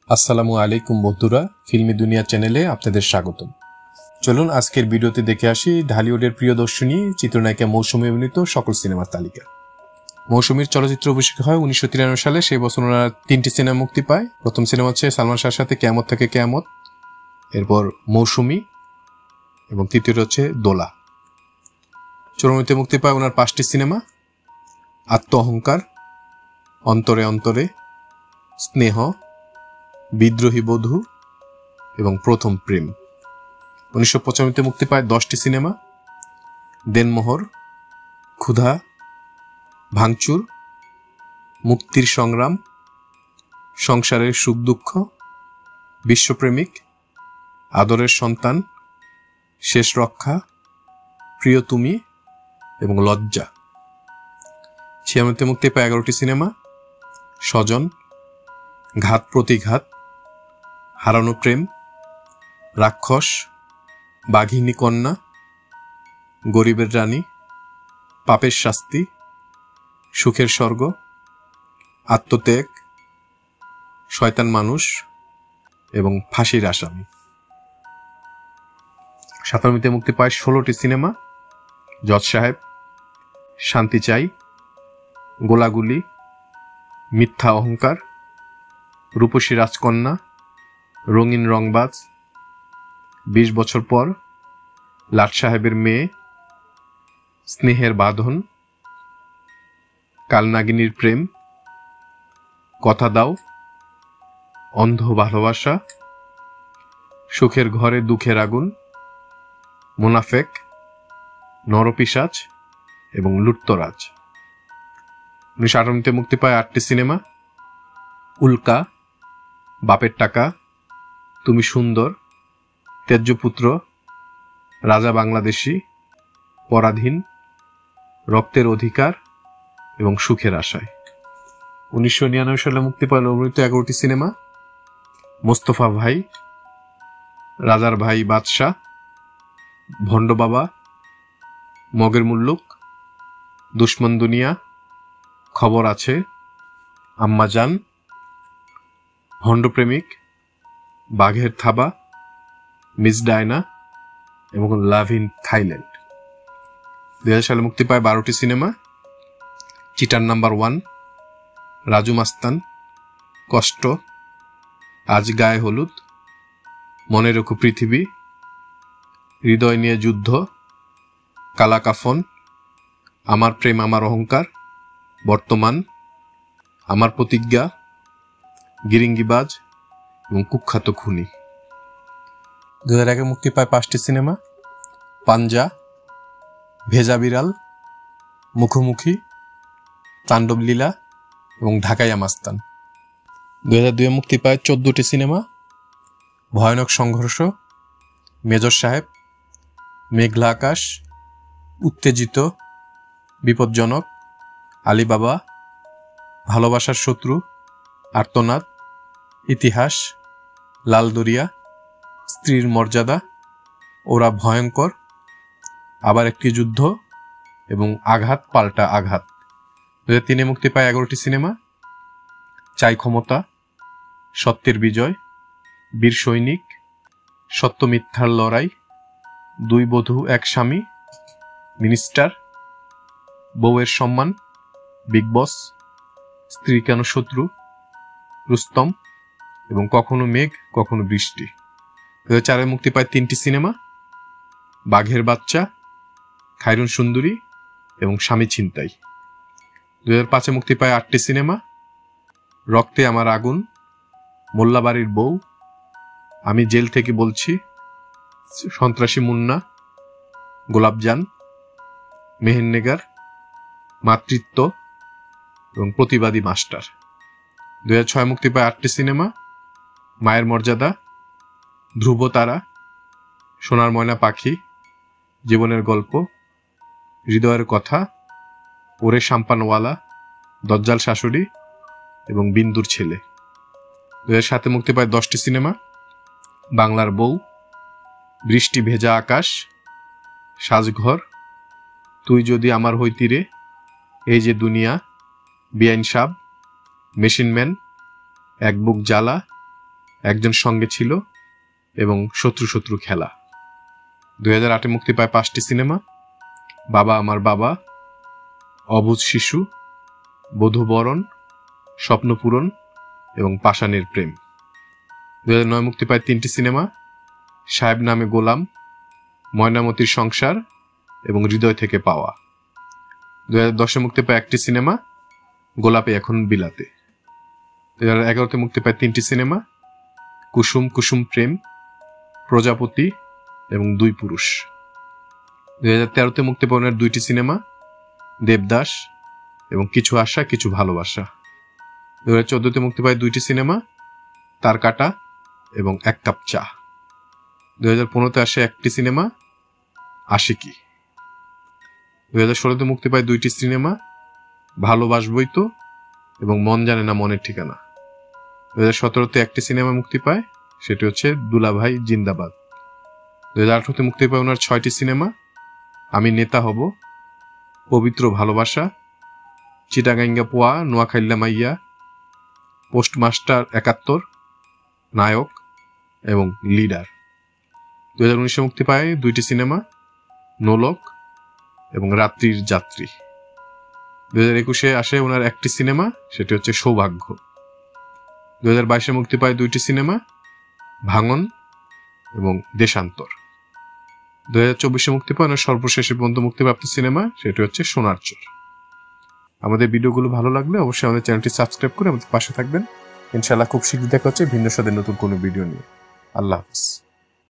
আসসালামু আলাইকুম বন্ধুরা, ফিল্মি দুনিয়া চ্যানেলে আপনাদের স্বাগতম। চলুন আজকের ভিডিওতে দেখে আসি ঢালিউডের প্রিয় দর্শনী চিত্রনায়িকা মৌসুমী অভিনীত সকল সিনেমার তালিকা। মৌসুমীর চলচ্চিত্র অভিষেক হয় 1993 সালে। সেই বছর ওনার 3টি সিনেমা মুক্তি পায়। প্রথম সিনেমা হচ্ছে সালমান শাহর সাথে কিয়ামত থেকে কিয়ামত, এরপর মৌসুমী এবং তৃতীয়টি হচ্ছে দোলা। চরমতে মুক্তি পায় ওনার 5টি সিনেমা: আত্ম অহংকার, অন্তরে অন্তরে, স্নেহ, বিদ্রোহী বধূ এবং প্রথম প্রেম। 1995 মুক্তি পায় 10টি সিনেমা: দেনমোহর, ক্ষুধা, ভাঙচুর, মুক্তির সংগ্রাম, সংসারের সুখ দুঃখ, বিশ্বপ্রেমিক, আদরের সন্তান, শেষ রক্ষা, প্রিয় তুমি এবং লজ্জা। 96 মুক্তি পায় 11টি সিনেমা: স্বজন, ঘাত প্রতিঘাত, হারানো প্রেম, রাক্ষস, বাঘিনী কন্যা, গরিবের রানী, পাপের শাস্তি, সুখের স্বর্গ, আত্মত্যাগ, শয়তান মানুষ এবং ফাঁসির আসামি। 97 মুক্তি পায় 16টি সিনেমা: জজ সাহেব, শান্তি চাই, গোলাগুলি, মিথ্যা অহংকার, রূপসী রাজকন্যা, রঙিন রংবাজ, 20 বছর পর, লাট সাহেবের মেয়ে, স্নেহের বাঁধন, কালনাগিনীর প্রেম, কথা দাও, অন্ধ ভালোবাসা, সুখের ঘরে দুঃখের আগুন, মোনাফেক, নরপিশাচ এবং লুটতরাজ। 1998 মুক্তি পায় 8টি সিনেমা: উল্কা, বাপের টাকা, তুমি সুন্দর, ত্যায্যপুত্র, রাজা বাংলাদেশী, পরাধীন, রক্তের অধিকার এবং সুখের আশায়। 1999 সালে মুক্তি পায় অভিনীত 11টি সিনেমা: মোস্তফা ভাই, রাজার ভাই বাদশাহ, ভণ্ড বাবা, মগের মুল্লুক, দুশ্মন দুনিয়া, খবর আছে, আম্মাজান, ভণ্ডপ্রেমিক, বাঘের থাবা, মিস ডায়না এবং লাভ ইন থাইল্যান্ড। 2000 সালে মুক্তি পায় 12টি সিনেমা: চিটার নাম্বার 1, রাজু মাস্তান, কষ্ট, আজ গায়ে হলুদ, মনে রেখো পৃথিবী, হৃদয় নিয়ে যুদ্ধ, কালা কাফন, আমার প্রেম আমার অহংকার, বর্তমান, আমার প্রতিজ্ঞা, গিরিঙ্গিবাজ এবং কুখ্যাত খুনি। 2001 মুক্তি পায় 5টি সিনেমা: পাঞ্জা, ভেজা বিড়াল, মুখোমুখি, তাণ্ডব লীলা এবং ঢাকাইয়া মাস্তান। 2002 মুক্তি পায় 14টি সিনেমা: ভয়ানক সংঘর্ষ, মেজর সাহেব, মেঘলা আকাশ, উত্তেজিত, বিপজ্জনক, আলিবাবা, ভালোবাসার শত্রু, আর্তনাদ, ইতিহাস, লাল দরিয়া, স্ত্রীর মর্যাদা, ওরা ভয়ঙ্কর, আবার একটি যুদ্ধ এবং আঘাত পাল্টা আঘাত। 2003 মুক্তি পায় 11টি সিনেমা: চাই ক্ষমতা, সত্যের বিজয়, বীর সৈনিক, সত্য মিথ্যার লড়াই, দুই বধূ এক স্বামী, মিনিস্টার, বউয়ের সম্মান, বিগ বস, স্ত্রী কেন শত্রু, রুস্তম এবং কখনো মেঘ কখনো বৃষ্টি। 2004 মুক্তি পায় 3টি সিনেমা: বাঘের বাচ্চা, খায়রুন সুন্দরী এবং স্বামী ছিনতাই। 2005 মুক্তি পায় 8টি সিনেমা: রক্তে আমার আগুন, মোল্লাবাড়ির বউ, আমি জেল থেকে বলছি, সন্ত্রাসী মুন্না, গোলাপজান, মেহেন্নেগার, মাতৃত্ব এবং প্রতিবাদী মাস্টার। 2006 মুক্তি পায় 8টি সিনেমা: মায়ের মর্যাদা, ধ্রুব তারা, সোনার ময়না পাখি, জীবনের গল্প, হৃদয়ের কথা, ওরে শাম্পানওয়ালা, দজ্জাল শাশুড়ি এবং বিন্দুর ছেলে। 2007 মুক্তি পায় 10টি সিনেমা: বাংলার বউ, বৃষ্টি ভেজা আকাশ, সাজঘর, তুই যদি আমার হইতিরে, এই যে দুনিয়া, বেআইন সাব, মেশিনম্যান, এক বুক জ্বালা, একজন সঙ্গে ছিল এবং শত্রু শত্রু খেলা। 2008 মুক্তি পায় 5টি সিনেমা: বাবা আমার বাবা, অবুঝ শিশু, বধূবরণ, স্বপ্নপূরণ এবং পাষাণের প্রেম। 2009 মুক্তি পায় 3টি সিনেমা: সাহেব নামে গোলাম, ময়নামতির সংসার এবং হৃদয় থেকে পাওয়া। 2010 মুক্তি পায় 1টি সিনেমা: গোলাপে এখন বিলাতে। 2011 মুক্তি পায় 3টি সিনেমা: কুসুম কুসুম প্রেম, প্রজাপতি এবং 2 পুরুষ। 2013 মুক্তি পায় 2টি সিনেমা: দেবদাস এবং কিছু আশা কিছু ভালোবাসা। 2014 মুক্তি পায় 2টি সিনেমা: তার কাটা এবং 1 কাপ চা। 2015 আসে 1টি সিনেমা: আশিকি। 2016 মুক্তি পায় 2টি সিনেমা: ভালোবাসবই তো এবং মন জানে না মনের ঠিকানা। 2017 1টি সিনেমা মুক্তি পায়, সেটি হচ্ছে দুলাভাই জিন্দাবাদ। 2018 মুক্তি পায় 6টি সিনেমা: আমি নেতা হব, পবিত্র ভালোবাসা, চিটাগাঙ্গা পোয়া নোয়াখাইল্লা মাইয়া, পোস্টমাস্টার 71, নায়ক এবং লিডার। 2019 মুক্তি পায় 2টি সিনেমা: নোলক এবং রাত্রির যাত্রী। 2021 আসে 1টি সিনেমা, সেটি হচ্ছে সৌভাগ্য। 2022 মুক্তি পায় 2টি সিনেমা: ভাঙন এবং দেশান্তর। 2024 মুক্তি পায় সর্বশেষে পর্যন্ত মুক্তিপ্রাপ্ত সিনেমা, সেটি হচ্ছে সোনার চর। আমাদের ভিডিওগুলো ভালো লাগলে অবশ্যই আমাদের চ্যানেলটি সাবস্ক্রাইব করে আমাদের পাশে থাকবেন। ইনশাআল্লাহ খুব শীঘ্রই দেখা হচ্ছে ভিন্ন স্বাদের নতুন কোনো ভিডিও নিয়ে। আল্লাহ হাফেজ।